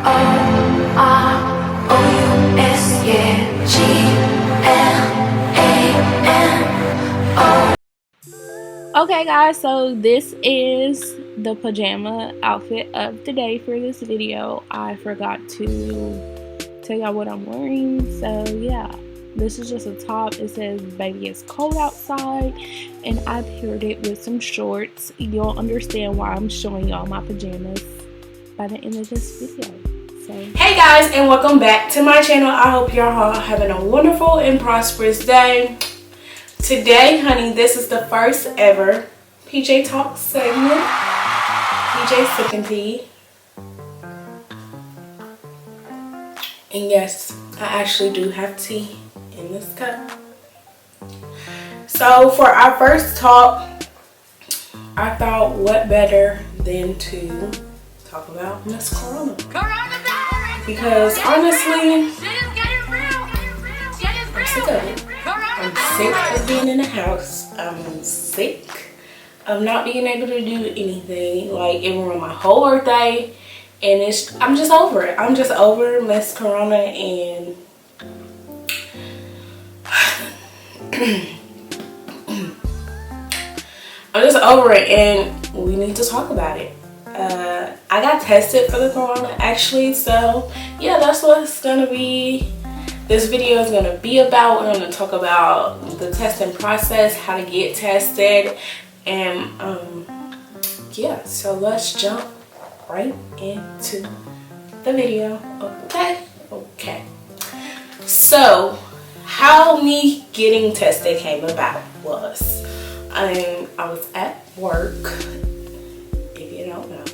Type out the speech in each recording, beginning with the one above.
O-R-O-U-S, yeah. G-L-A-N-O. Okay guys, so this is the pajama outfit of the day for this video. I forgot to tell y'all what I'm wearing, so yeah. This is just a top. It says baby it's cold outside, and I paired it with some shorts. You'll understand why I'm showing y'all my pajamas by the end of this video. So hey guys, and welcome back to my channel. I hope y'all are having a wonderful and prosperous day. Today, honey, this is the first ever PJ Talk segment. PJ sipping tea. And yes, I actually do have tea in this cup. So for our first talk, I thought what better than to talk about Miss Corona. Because honestly, I'm sick of it. I'm sick of being in the house. I'm sick of not being able to do anything. Like, it ruined my whole birthday, and I'm just over it. I'm just over Miss Corona, and I'm just over it, and we need to talk about it. I got tested for the Corona actually, so yeah, that's what it's gonna be. This video is gonna be about. We're gonna talk about the testing process, how to get tested, and yeah, so let's jump right into the video. Okay. So how me getting tested came about was I was at work. If you don't know,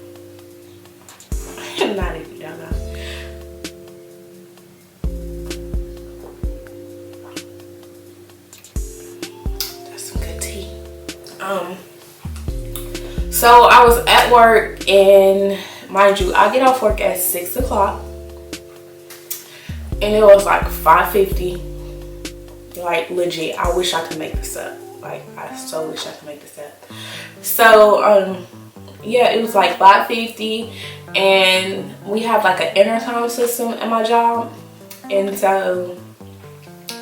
not if you don't know. That's some good tea. So I was at work, and mind you, I get off work at 6 o'clock, and it was like 5:50. Like, legit, I wish I could make this up. Like, I so wish I could make this up. So yeah, it was like 5:50, and we have like an intercom system at my job, and so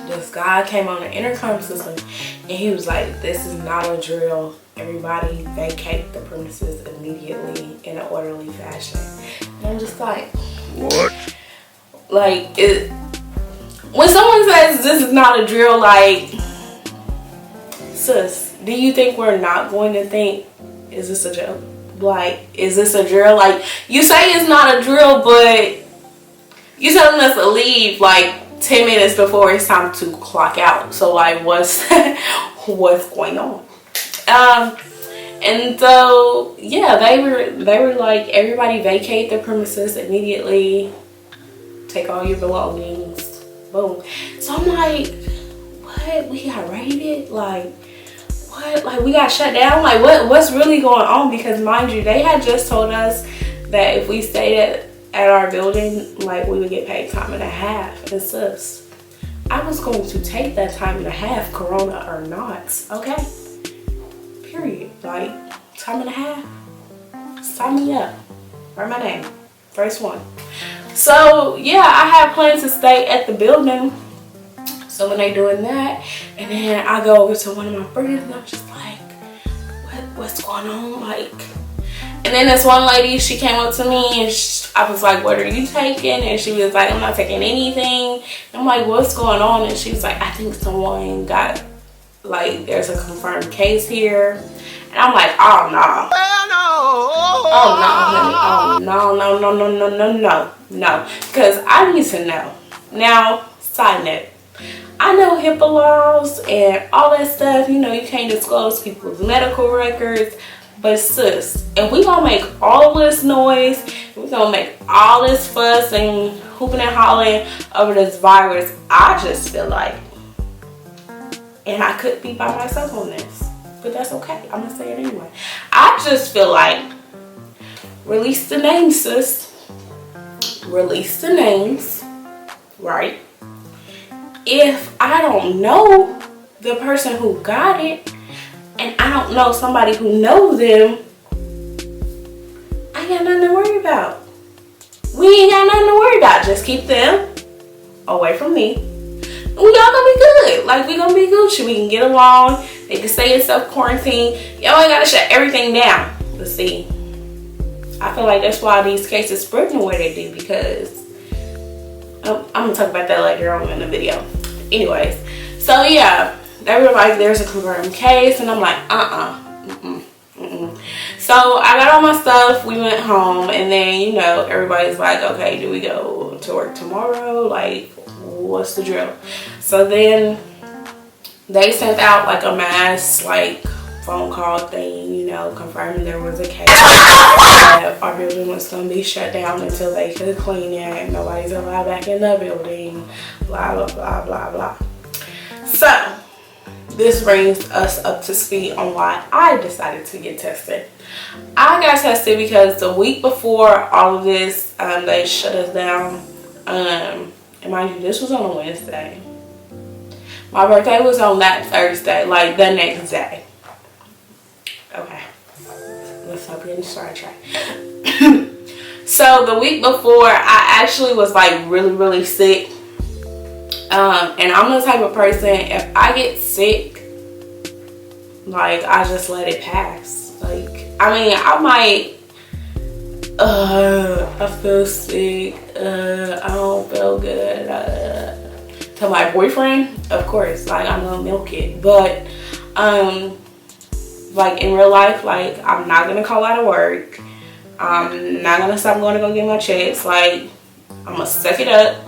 this guy came on the intercom system, and he was like, "This is not a drill. Everybody vacate the premises immediately in an orderly fashion." And I'm just like, what? Like, when someone says this is not a drill, like, sis, do you think we're not going to think, is this a joke? Like, is this a drill? Like, you say it's not a drill, but you telling us to leave like 10 minutes before it's time to clock out. So like, what's going on? And so yeah, they were like, everybody vacate the premises immediately, take all your belongings, boom. So I'm like, what? We got raided? Like, what? Like, we got shut down? Like, what's really going on? Because mind you, they had just told us that if we stayed at our building, like, we would get paid time and a half. And sis, I was going to take that time and a half, Corona or not, okay? Period. Like, time and a half. Sign me up. Write my name. First one. So yeah, I have plans to stay at the building. So when they doing that, and then I go over to one of my friends, and I'm just like, what's going on? Like, and then this one lady, she came up to me, and I was like, what are you taking? And she was like, I'm not taking anything. And I'm like, what's going on? And she was like, I think someone got, like, there's a confirmed case here. And I'm like, oh no. Oh no, honey. Oh no. Because I need to know. Now, side note, I know HIPAA laws and all that stuff. You know, you can't disclose people's medical records. But sis, if we gonna make all this noise, we gonna make all this fuss and hooping and hollering over this virus, I just feel like, and I could be by myself on this, but that's okay. I'm gonna say it anyway. I just feel like, release the names, sis. Release the names, right? If I don't know the person who got it, and I don't know somebody who knows them, I got nothing to worry about. we ain't got nothing to worry about. Just keep them away from me. And we all gonna be good. Like, we gonna be Gucci. We can get along. They can stay in self-quarantine. Y'all ain't gotta shut everything down. But see, I feel like that's why these cases spreading the way they do, because I'm gonna talk about that later on in the video. Anyways, so yeah, they were like, there's a confirmed case, and I'm like, So I got all my stuff, we went home, and then, you know, everybody's like, okay, do we go to work tomorrow? Like, what's the drill? So then they sent out like a mass like phone call thing, you know, confirming there was a case. Our building was going to be shut down until they could clean it. Nobody's allowed back in the building. Blah, blah, blah, blah, blah. So this brings us up to speed on why I decided to get tested. I got tested because the week before all of this, they shut us down. And mind you, this was on a Wednesday. My birthday was on that Thursday, like the next day. Okay, let's stop getting sidetracked. So the week before, I actually was like really sick. And I'm the type of person, if I get sick, like, I just let it pass. Like, I mean, I might, I feel sick, I don't feel good, to my boyfriend, of course, like, I'm gonna milk it. But, like, in real life, like, I'm not gonna call out of work. I'm not gonna stop going to go get my checks. Like, I'm gonna suck it up.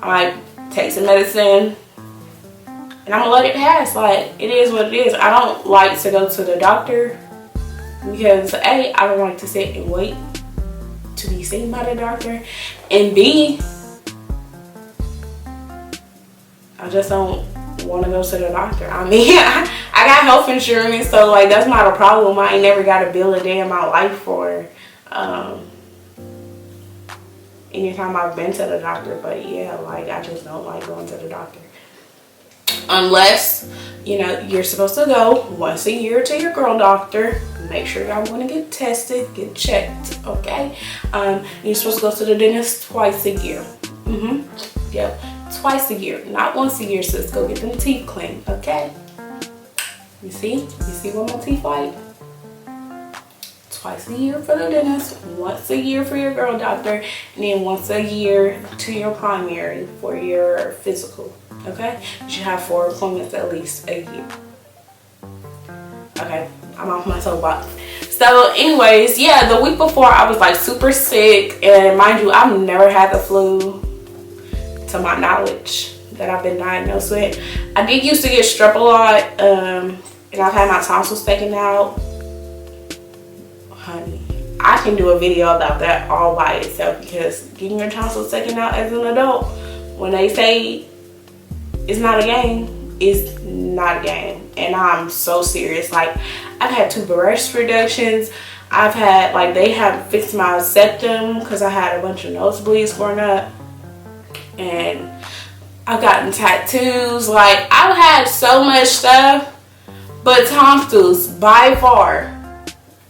I might take some medicine, and I'm gonna let it pass. Like, it is what it is. I don't like to go to the doctor because A, I don't like to sit and wait to be seen by the doctor, and B, I just don't want to go to the doctor. I mean, I got health insurance, so like, that's not a problem. I ain't never got a bill a day in my life for anytime I've been to the doctor. But yeah, like, I just don't like going to the doctor unless, you know, you're supposed to go once a year to your girl doctor. Make sure y'all want to get tested, get checked, okay? You're supposed to go to the dentist twice a year. Yep, twice a year, not once a year, sis. Go get them teeth cleaned, okay? You see what my teeth like? Twice a year for the dentist, once a year for your girl doctor, and then once a year to your primary for your physical, okay? You should have 4 appointments at least a year. Okay, I'm off my soapbox. So anyways, yeah, the week before I was like super sick, and mind you, I've never had the flu to my knowledge that I've been diagnosed with. I did used to get strep a lot, and I've had my tonsils taken out. Honey, I can do a video about that all by itself, because getting your tonsils taken out as an adult, when they say it's not a game, it's not a game. And I'm so serious. Like, I've had 2 breast reductions. I've had, like, they have fixed my septum because I had a bunch of nosebleeds growing up. And I've gotten tattoos. Like, I've had so much stuff. But tonsils, by far,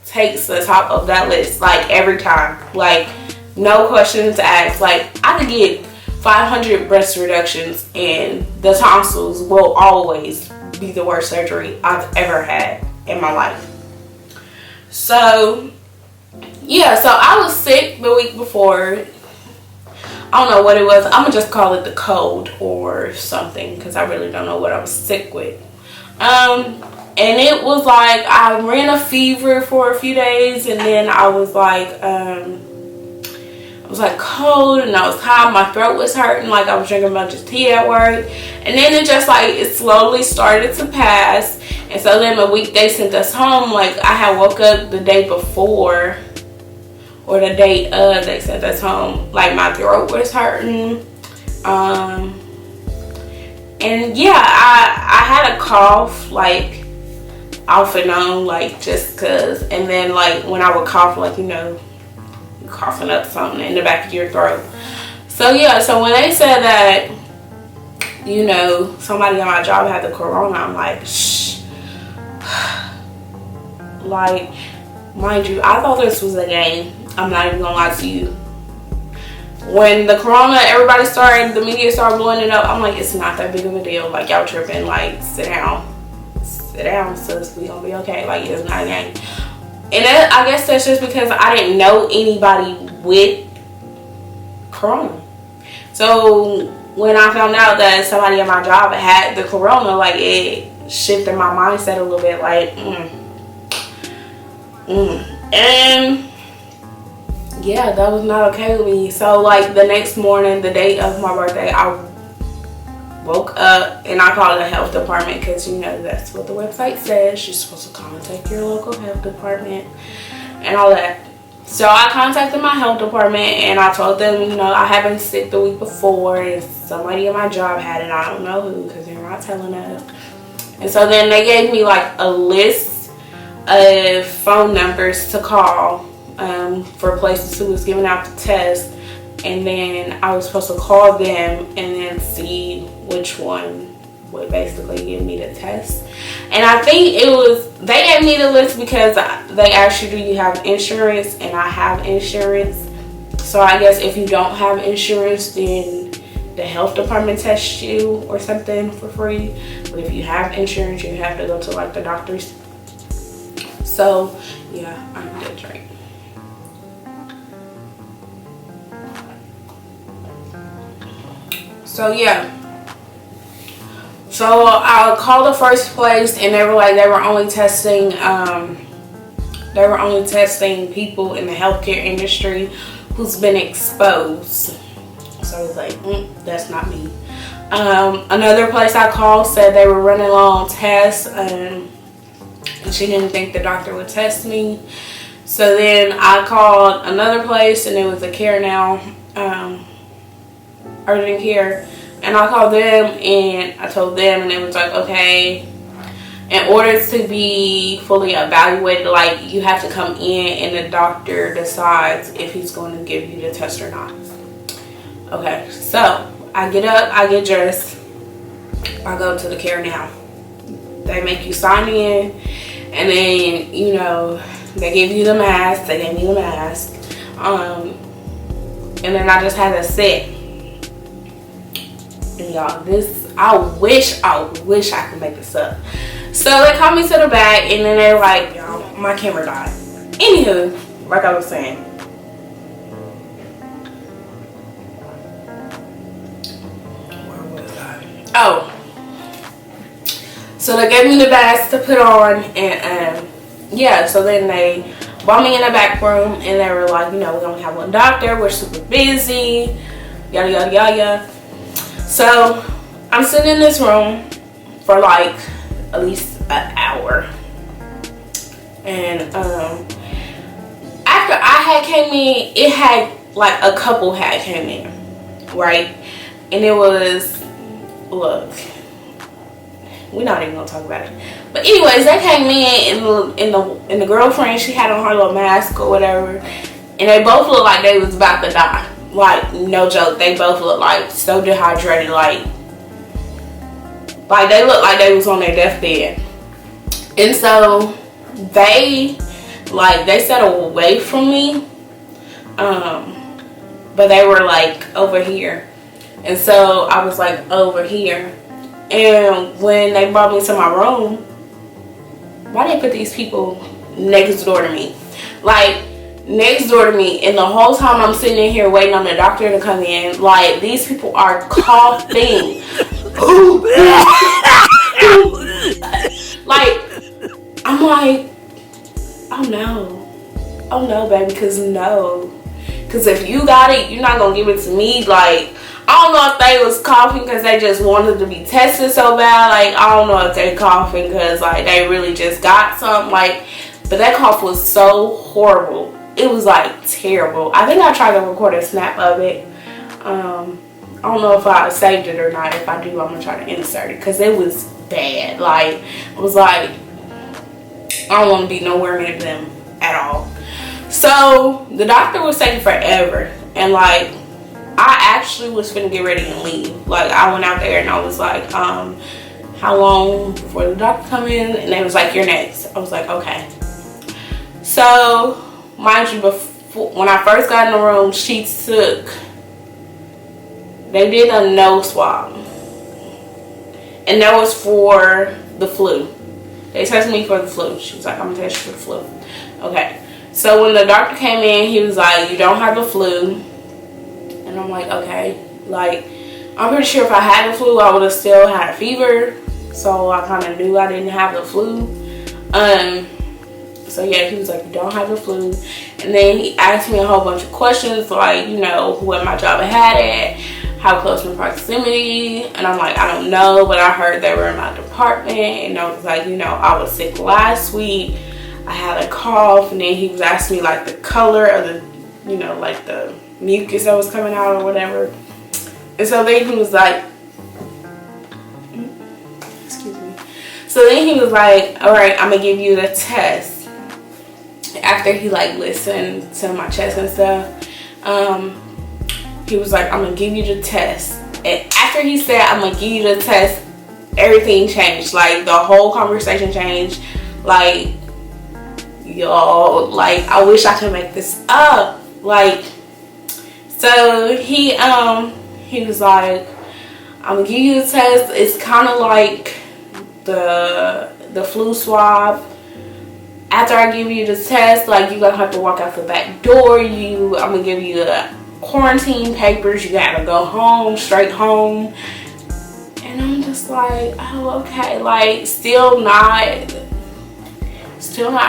takes the top of that list. Like, every time. Like, no questions asked. Like, I could get 500 breast reductions, and the tonsils will always be the worst surgery I've ever had in my life. So, yeah, so I was sick the week before. I don't know what it was. I'm gonna just call it the cold or something, because I really don't know what I was sick with. And it was like, I ran a fever for a few days, and then I was like cold, and I was hot, my throat was hurting, like I was drinking a bunch of tea at work. And then it just like, it slowly started to pass. And so then the week they sent us home, like, I had woke up the day before, or the day of they sent us home, like my throat was hurting. And yeah, I had a cough, like, off and on, like, just cause. And then, like, when I would cough, like, you know, coughing up something in the back of your throat. So yeah, so when they said that, you know, somebody on my job had the corona, I'm like, shh. Like, mind you, I thought this was a game. I'm not even gonna lie to you. when the corona, everybody started, the media started blowing it up. I'm like, it's not that big of a deal. Like, y'all tripping. Like, sit down, sis. We gonna be okay. Like, it's not a game. And that, I guess that's just because I didn't know anybody with corona. So when I found out that somebody at my job had the corona, like, it shifted my mindset a little bit. Like, and yeah, that was not okay with me. So like the next morning, the day of my birthday, I woke up and I called the health department, because you know that's what the website says. You're supposed to contact your local health department and all that. So I contacted my health department and I told them, you know, I have been sick the week before and somebody at my job had it. I don't know who, because they're not telling us. And so then they gave me like a list of phone numbers to call for places who was giving out the test, and then I was supposed to call them and then see which one would basically give me the test. And I think it was, they gave me the list because they asked you, do you have insurance? And I have insurance. So I guess if you don't have insurance, then the health department tests you or something for free. But if you have insurance, you have to go to like the doctors. So yeah, I'm dead right. So yeah, so I called the first place and they were like, they were only testing people in the healthcare industry who's been exposed. So I was like, that's not me. Another place I called said they were running low on tests, and she didn't think the doctor would test me. So then I called another place and it was a Care Now, urgent care, and I called them and I told them, and it was like, okay, in order to be fully evaluated, like, you have to come in and the doctor decides if he's going to give you the test or not. Okay, so I get up, I get dressed, I go to the Care Now. They make you sign in, and then, you know, they give you the mask. They gave me the mask, and then I just had to sit. And y'all, this, I wish I could make this up. So they called me to the back, and then they were like, y'all, my camera died. Anywho, like I was saying, where was I? Oh, so they gave me the mask to put on, and yeah, so then they brought me in the back room, and they were like, you know, we only have one doctor, we're super busy, yada yada yada. So I'm sitting in this room for like at least an hour, and after I had came in, it had like a couple had came in, right? And it was, look, we're not even gonna talk about it. But anyways, they came in, and the girlfriend, she had on her little mask or whatever, and they both looked like they was about to die. Like, no joke, they both looked like so dehydrated, like they looked like they was on their deathbed. And so they sat away from me, but they were like over here, and so I was like over here. And when they brought me to my room, why they put these people next door to me? Like, next door to me, and the whole time I'm sitting in here waiting on the doctor to come in, like, these people are coughing. Like, I'm like, oh no, baby, because if you got it, you're not gonna give it to me. Like, I don't know if they was coughing because they just wanted to be tested so bad. Like, I don't know if they coughing because like they really just got something. Like, but that cough was so horrible. It was like terrible. I think I tried to record a snap of it. I don't know if I saved it or not. If I do, I'm gonna try to insert it because it was bad. Like, it was like, I don't want to be nowhere near them at all. So the doctor was taking forever, and like, I actually was finna get ready and leave. Like, I went out there and I was like, how long before the doctor come in? And they was like, you're next. I was like, okay. So mind you, before, when I first got in the room, she took They did a nose swab, and that was for the flu. They tested me for the flu. She was like, I'm gonna test you for the flu. Okay. So when the doctor came in, he was like, you don't have the flu. And I'm like, okay. Like, I'm pretty sure if I had the flu, I would have still had a fever. So I kind of knew I didn't have the flu. So yeah, he was like, you don't have the flu. And then he asked me a whole bunch of questions, like, you know, what my job had at, how close in proximity. And I'm like, I don't know, but I heard they were in my department. And I was like, you know, I was sick last week. I had a cough. And then he was asking me like the color of the, you know, like the mucus that was coming out or whatever. And so then he was like, excuse me. So then he was like, all right, I'm gonna give you the test. After he like listened to my chest and stuff, he was like, I'm gonna give you the test. And after he said, I'm gonna give you the test, everything changed. Like, the whole conversation changed. Like, y'all, like, I wish I could make this up. Like, so he was like, I'm gonna give you the test. It's kind of like the flu swab. After I give you the test, like, you're gonna have to walk out the back door. I'm gonna give you the quarantine papers. You gotta go home, straight home. And I'm just like, oh, okay. Like, still not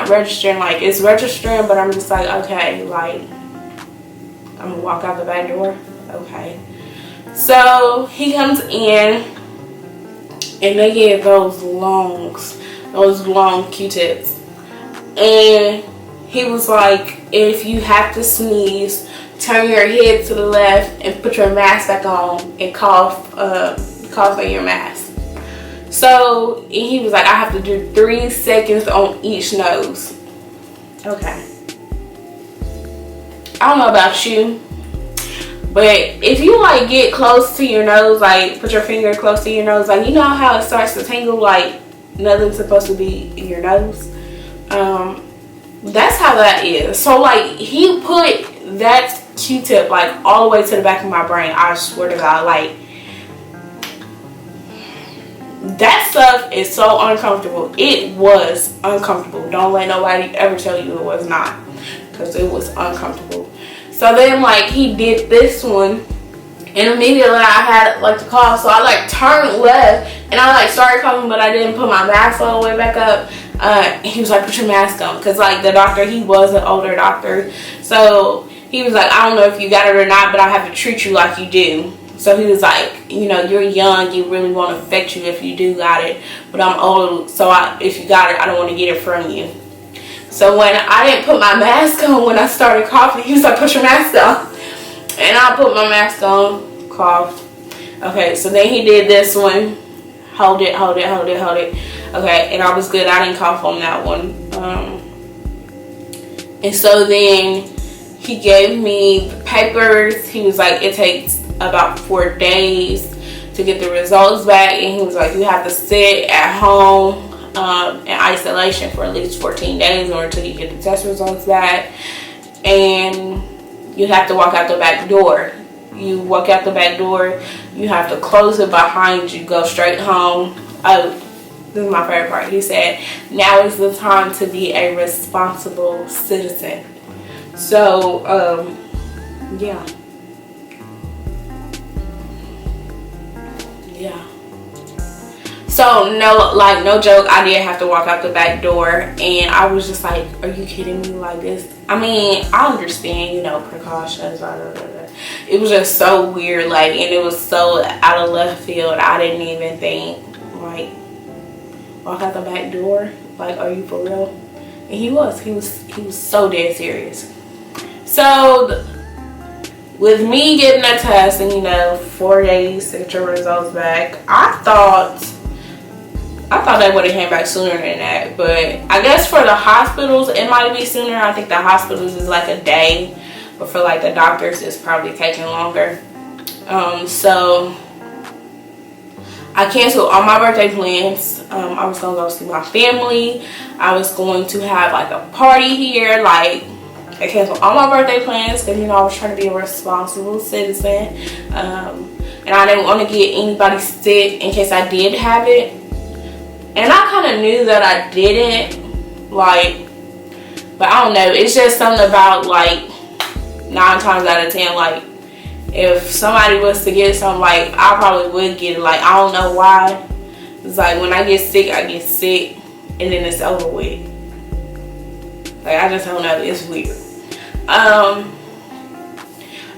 registering. Like, it's registering, but I'm just like, okay, like, I'm gonna walk out the back door. Okay. So he comes in, and they give those long Q-tips. And he was like, if you have to sneeze, turn your head to the left and put your mask back on and cough in your mask. So he was like, I have to do 3 seconds on each nose. Okay. I don't know about you, but if you like get close to your nose, like put your finger close to your nose, like, you know how it starts to tingle, like nothing's supposed to be in your nose. That's how that is. So like, he put that Q-tip like all the way to the back of my brain. I swear to God, like, that stuff is so uncomfortable. It was uncomfortable. Don't let nobody ever tell you it was not, because it was uncomfortable. So then like, he did this one, and immediately I had like the cough, so I like turned left and I like started coughing, but I didn't put my mask all the way back up. He was like, put your mask on, because like the doctor, he was an older doctor, so he was like, I don't know if you got it or not, but I have to treat you like you do. So he was like, you know, you're young, you really won't affect you if you do got it, but I'm old, so if you got it, I don't want to get it from you. So when I didn't put my mask on when I started coughing, he was like, put your mask on. And I put my mask on, coughed. Okay, so then he did this one. Hold it. Okay, and I was good. I didn't cough on that one. And so then he gave me the papers. He was like, it takes about 4 days to get the results back. And he was like, you have to sit at home in isolation for at least 14 days in order to get the test results back. And you have to walk out the back door. You walk out the back door, you have to close it behind you, go straight home. Oh, this is my favorite part. He said, now is the time to be a responsible citizen. So, yeah. So no joke, I did have to walk out the back door, and I was just like, are you kidding me? Like this? I mean, I understand, you know, precautions, blah, blah, blah, blah. It was just so weird, like, and it was so out of left field. I didn't even think, like, walk out the back door? Like, are you for real? And he was so dead serious. So with me getting a test and, you know, 4 days to get your results back, I thought they would have came back sooner than that. But I guess for the hospitals, it might be sooner. I think the hospitals is like a day. But for like the doctors, it's probably taking longer. So I canceled all my birthday plans. I was going to go see my family. I was going to have like a party here. Like, I canceled all my birthday plans because, you know, I was trying to be a responsible citizen. and I didn't want to get anybody sick in case I did have it. And I kind of knew that I didn't, like, but I don't know. It's just something about, like, 9 times out of 10, like, if somebody was to get something, like, I probably would get it. Like, I don't know why. It's like when I get sick, and then it's over with. Like, I just don't know. It's weird.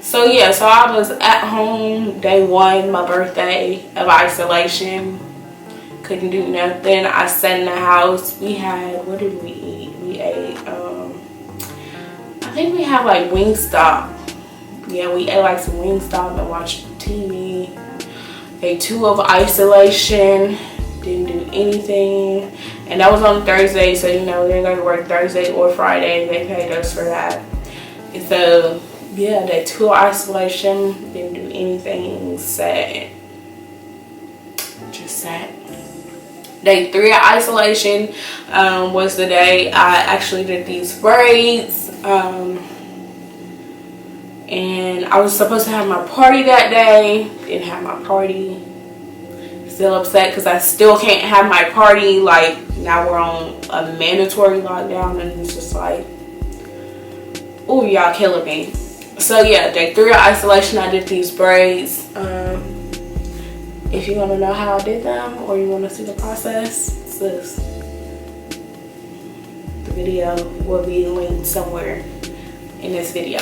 So yeah, so I was at home day 1, my birthday of isolation. Couldn't do nothing. I sat in the house. We had, what did we eat? We ate, I think we had like Wingstop. Yeah, we ate like some Wingstop and watched TV. Day 2 of isolation. Didn't do anything. And that was on Thursday, so you know, we didn't go to work Thursday or Friday. They paid us for that. And so, yeah, day 2 of isolation. Didn't do anything. Sat. Just sat. Day 3 of isolation was the day I actually did these braids. And I was supposed to have my party that day. Didn't have my party. Still upset because I still can't have my party. Like, now we're on a mandatory lockdown, and it's just like, ooh, y'all killing me. So yeah, day 3 of isolation, I did these braids. If you want to know how I did them, or you want to see the process, it's this. The video will be linked somewhere in this video.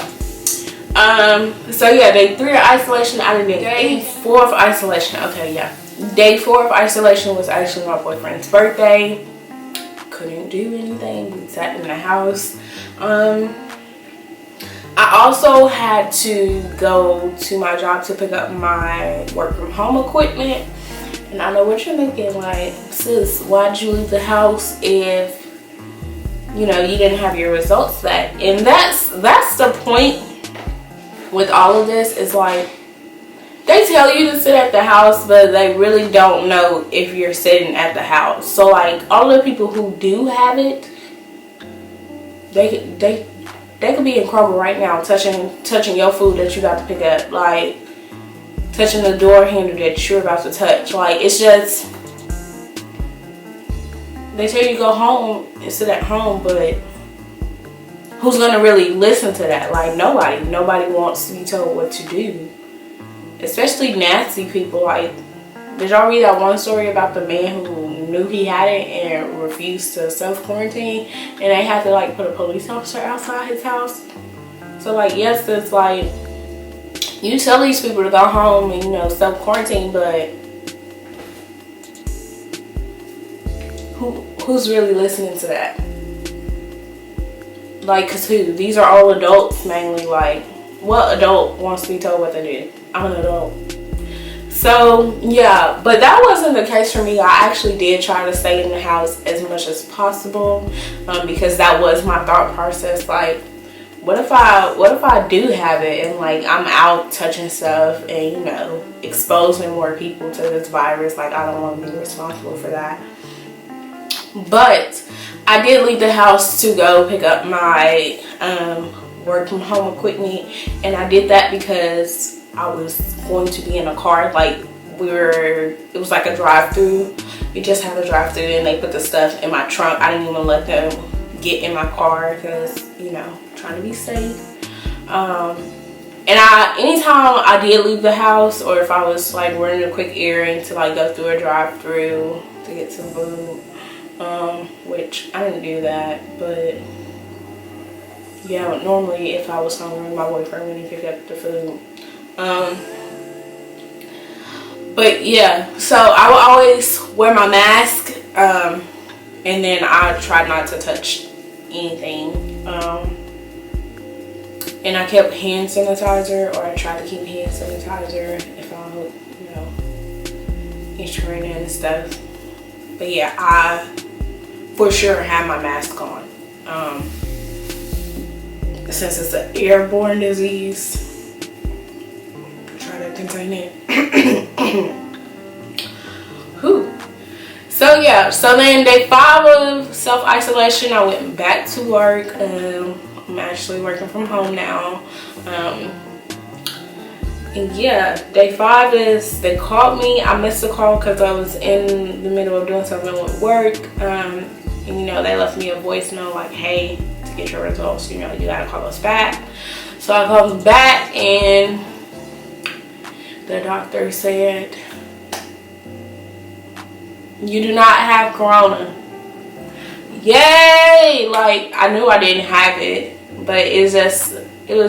So yeah, day 3 of isolation, I did it. Day 4 of isolation, okay, yeah. Day 4 of isolation was actually my boyfriend's birthday. Couldn't do anything. We sat in the house. I also had to go to my job to pick up my work from home equipment. And I know what you're thinking, like, sis, why'd you leave the house if, you know, you didn't have your results back? And that's the point with all of this, is like, they tell you to sit at the house, but they really don't know if you're sitting at the house. So like, all the people who do have it, they could be in Kroger right now, touching your food that you got to pick up, like touching the door handle that you're about to touch. Like, it's just, they tell you to go home and sit at home, but who's gonna really listen to that? Like, nobody wants to be told what to do, especially nasty people. Like, did y'all read that one story about the man who knew he had it and refused to self-quarantine, and they had to like put a police officer outside his house? So like, yes, it's like, you tell these people to go home and, you know, self-quarantine, but who's really listening to that? Like, cause who? These are all adults mainly. Like, what adult wants to be told what to do? I'm an adult. So yeah, but that wasn't the case for me. I actually did try to stay in the house as much as possible, because that was my thought process. Like, what if I do have it and like I'm out touching stuff and, you know, exposing more people to this virus? Like, I don't want to be responsible for that. But I did leave the house to go pick up my work from home equipment, and I did that because I was going to be in a car. Like, it was like a drive-through. We just had a drive-through, and they put the stuff in my trunk. I didn't even let them get in my car because, you know, trying to be safe. And anytime I did leave the house, or if I was like running a quick errand to like go through a drive-through to get some food, which I didn't do that, but yeah, normally if I was hungry, my boyfriend wouldn't pick up the food. But yeah, so I will always wear my mask, and then I try not to touch anything, and I kept hand sanitizer, or I try to keep hand sanitizer if I'm, you know, entering and stuff. But yeah, I for sure have my mask on, since it's an airborne disease. Try to contain it. Whew. So yeah, so then day 5 of self-isolation, I went back to work. I'm actually working from home now, yeah, day 5 is they called me. I missed the call because I was in the middle of doing something with work. And you know, they left me a voicemail like, hey, to get your results, you know, you gotta call us back. So I called them back, and the doctor said, you do not have corona. Yay! Like, I knew I didn't have it, but it was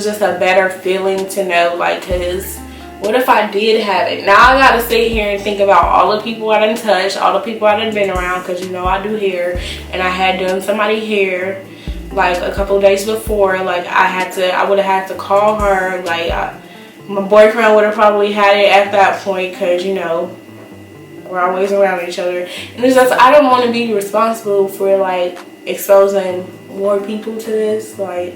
just a better feeling to know, like, cause what if I did have it? Now I gotta sit here and think about all the people I done touched, all the people I done been around, cause you know I do hair, and I had done somebody hair like a couple of days before. Like, I would have had to call her. Like, my boyfriend would have probably had it at that point, cause you know we're always around each other, and it's just I don't want to be responsible for like exposing more people to this. Like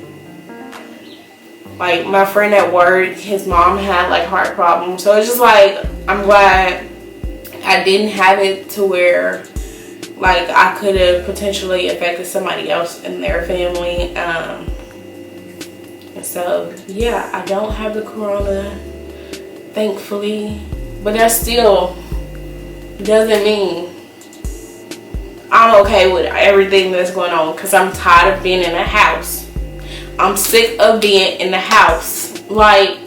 my friend at work, his mom had like heart problems, so it's just like I'm glad I didn't have it to where like I could have potentially affected somebody else in their family. And so yeah, I don't have the corona, thankfully, but that still doesn't mean I'm okay with everything that's going on, because I'm tired of being in a house. I'm sick of being in the house. Like,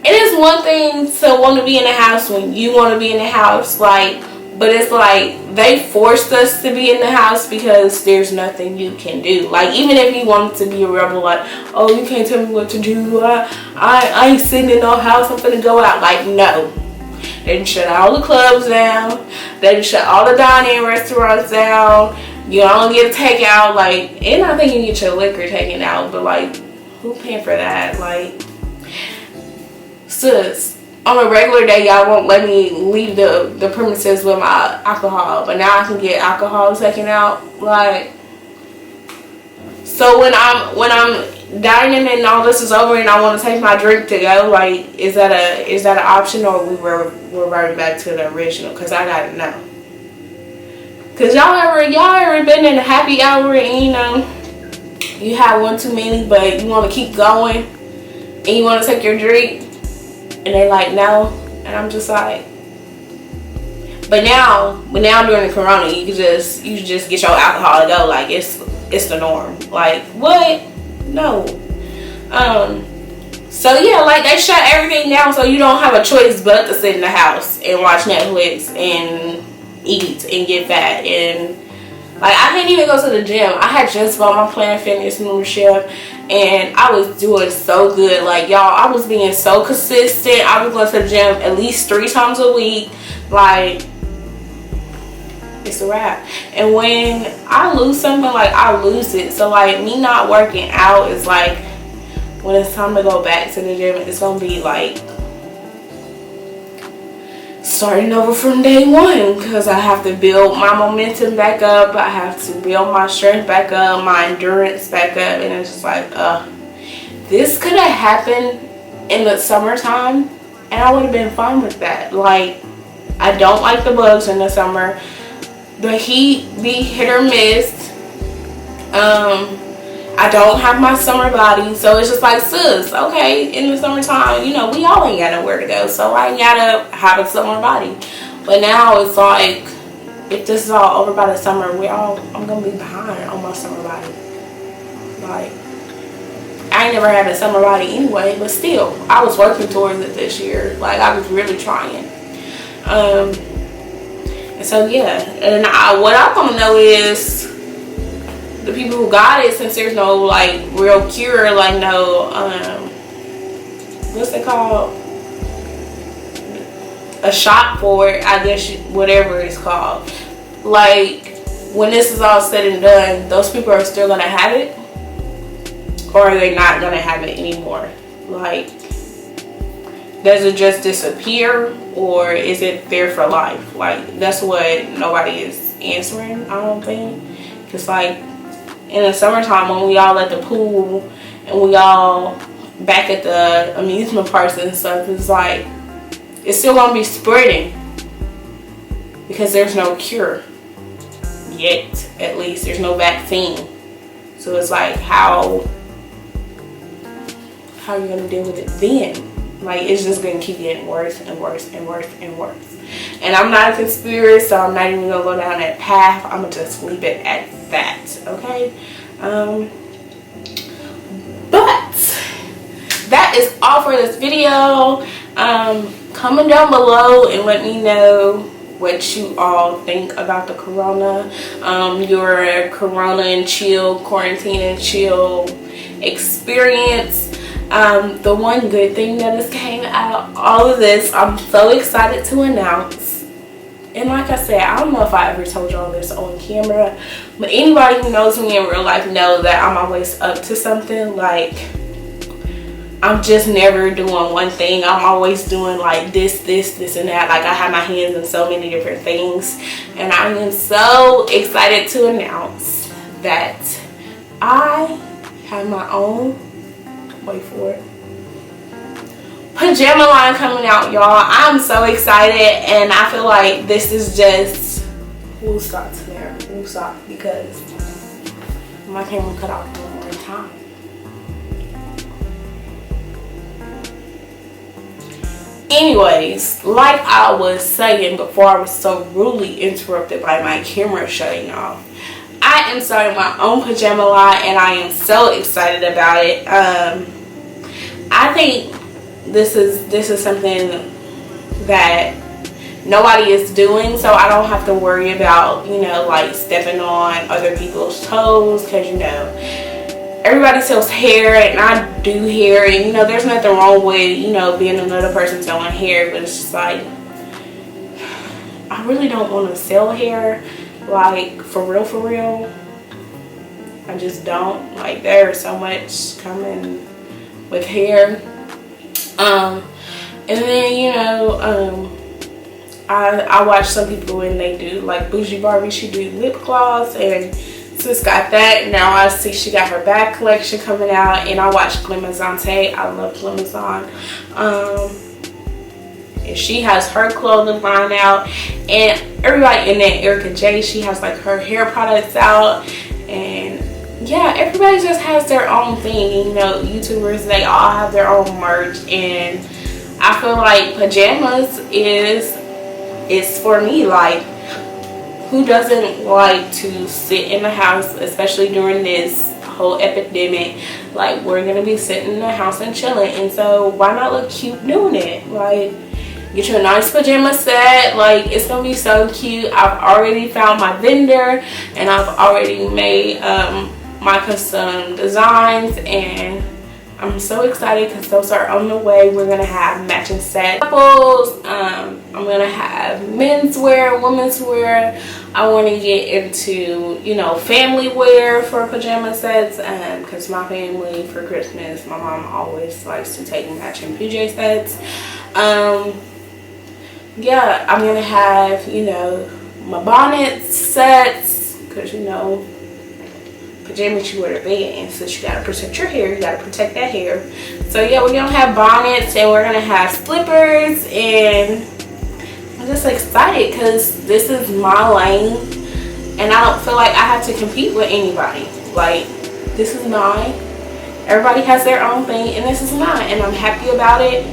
it is one thing to want to be in the house when you want to be in the house, like, but it's like they forced us to be in the house because there's nothing you can do. Like, even if you wanted to be a rebel, like, oh, you can't tell me what to do, I ain't sitting in no house, I'm finna go out. Like, no. They done shut all the clubs down. They done shut all the dining restaurants down. You don't get takeout. Like, and I think you get your liquor taken out, but like, who paying for that? Like, sis, on a regular day, y'all won't let me leave the premises with my alcohol, but now I can get alcohol taken out. Like, so when I'm dining and all this is over and I want to take my drink to go, like, is that an option, or we're right back to the original? Because I gotta know. Because y'all ever been in a happy hour and you know you had one too many, but you want to keep going and you want to take your drink and they like no, and I'm just like, but now during the corona you just get your alcohol and go. Like, it's the norm. Like, what? No. So yeah, like, they shut everything down, so you don't have a choice but to sit in the house and watch Netflix and eat and get fat. And like, I can't even go to the gym. I had just bought my Planet Fitness membership and I was doing so good. Like, y'all, I was being so consistent. I was going to the gym at least 3 times a week. Like, it's a wrap. And when I lose something, like, I lose it. So like, me not working out is like, when it's time to go back to the gym, it's gonna be like starting over from day 1, because I have to build my momentum back up. I have to build my strength back up, my endurance back up. And it's just like, this could have happened in the summertime and I would have been fine with that. Like, I don't like the bugs in the summer. The heat be hit or miss. I don't have my summer body, so it's just like, sis, okay, in the summertime, you know, we all ain't got nowhere to go, so I ain't gotta have a summer body. But now it's like, if this is all over by the summer, I'm gonna be behind on my summer body. Like, I ain't never had a summer body anyway, but still, I was working towards it this year. Like, I was really trying. And so yeah, and what I want to know is the people who got it, since there's no like real cure, like no what's it called, a shot for it, I guess, whatever it's called. Like, when this is all said and done, those people are still gonna have it, or are they not gonna have it anymore? Like, does it just disappear, or is it there for life? Like, that's what nobody is answering, I don't think. Because like, in the summertime, when we all at the pool and we all back at the amusement parks and stuff, it's like, it's still gonna be spreading because there's no cure yet. At least there's no vaccine. So it's like, how are you gonna deal with it then? Like, it's just gonna keep getting worse and worse and worse and worse. And I'm not a conspirator, so I'm not even gonna go down that path. I'm gonna just leave it at that, okay? But that is all for this video. Comment down below and let me know what you all think about the corona, your corona and chill, quarantine and chill experience. The one good thing that has came out of all of this, I'm so excited to announce, and like I said, I don't know if I ever told y'all this on camera, but anybody who knows me in real life know that I'm always up to something. Like, I'm just never doing one thing. I'm always doing like this and that. Like, I have my hands in so many different things, and I am so excited to announce that I have my own, wait for it, pajama line coming out, y'all. I'm so excited, and I feel like this is just, we'll stop there, we'll stop, because my camera cut off one more time. Anyways, like I was saying before I was so rudely interrupted by my camera shutting off, I am starting my own pajama line, and I am so excited about it. I think this is something that nobody is doing, so I don't have to worry about, you know, like stepping on other people's toes, because, you know, everybody sells hair, and I do hair, and, you know, there's nothing wrong with, you know, being another person selling hair, but it's just like, I really don't want to sell hair, like, for real. I just don't. Like, there's so much coming with hair. And then, you know, I watch some people when they do, like Bougie Barbie, she do lip gloss, and sis got that. Now I see she got her bag collection coming out, and I watch Glamazante. I love Glamazon. And she has her clothing line out, and everybody in there, Erica J, she has like her hair products out, and yeah, everybody just has their own thing. You know, YouTubers, they all have their own merch, and I feel like pajamas is for me. Like, who doesn't like to sit in the house, especially during this whole epidemic? Like, we're gonna be sitting in the house and chilling, and so why not look cute doing it? Like, get you a nice pajama set. Like, it's gonna be so cute. I've already found my vendor, and I've already made my custom designs, and I'm so excited because those are on the way. We're gonna have matching sets. I'm gonna have menswear, women's wear. I want to get into, you know, family wear for pajama sets, because my family, for Christmas, my mom always likes to take matching PJ sets. Yeah, I'm gonna have, you know, my bonnet sets, because, you know, pajamas you wear to bed, and since you gotta protect your hair, you gotta protect that hair. So yeah, we're gonna have bonnets, and we're gonna have slippers, and I'm just excited because this is my lane, and I don't feel like I have to compete with anybody. Like, this is mine. Everybody has their own thing, and this is mine, and I'm happy about it.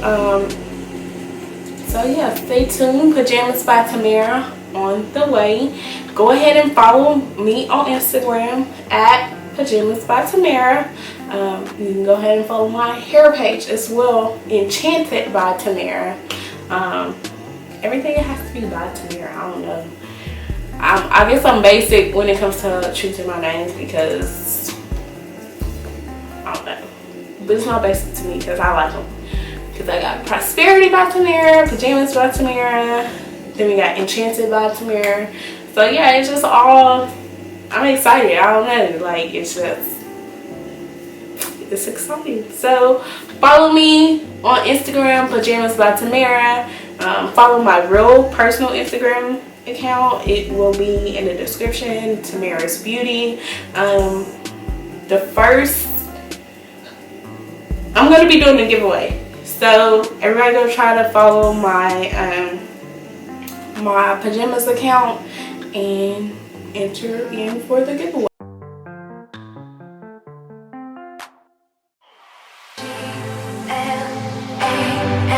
So yeah, stay tuned. Pajamas by Tamara on the way. Go ahead and follow me on Instagram at Pajamas by Tamara. You can go ahead and follow my hair page as well, Enchanted by Tamara. Everything has to be by Tamara. I don't know. I guess I'm basic when it comes to choosing my names, because I don't know. But it's not basic to me because I like them. Because I got Prosperity by Tamara, Pajamas by Tamara, then we got Enchanted by Tamara. So yeah, it's just all, I'm excited. I don't know, like, it's exciting. So follow me on Instagram, Pajamas by Tamara. Follow my real personal Instagram account. It will be in the description, Tamara's Beauty. The first, I'm going to be doing a giveaway. So everybody go try to follow my my pajamas account and enter in for the giveaway. GLA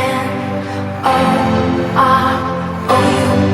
all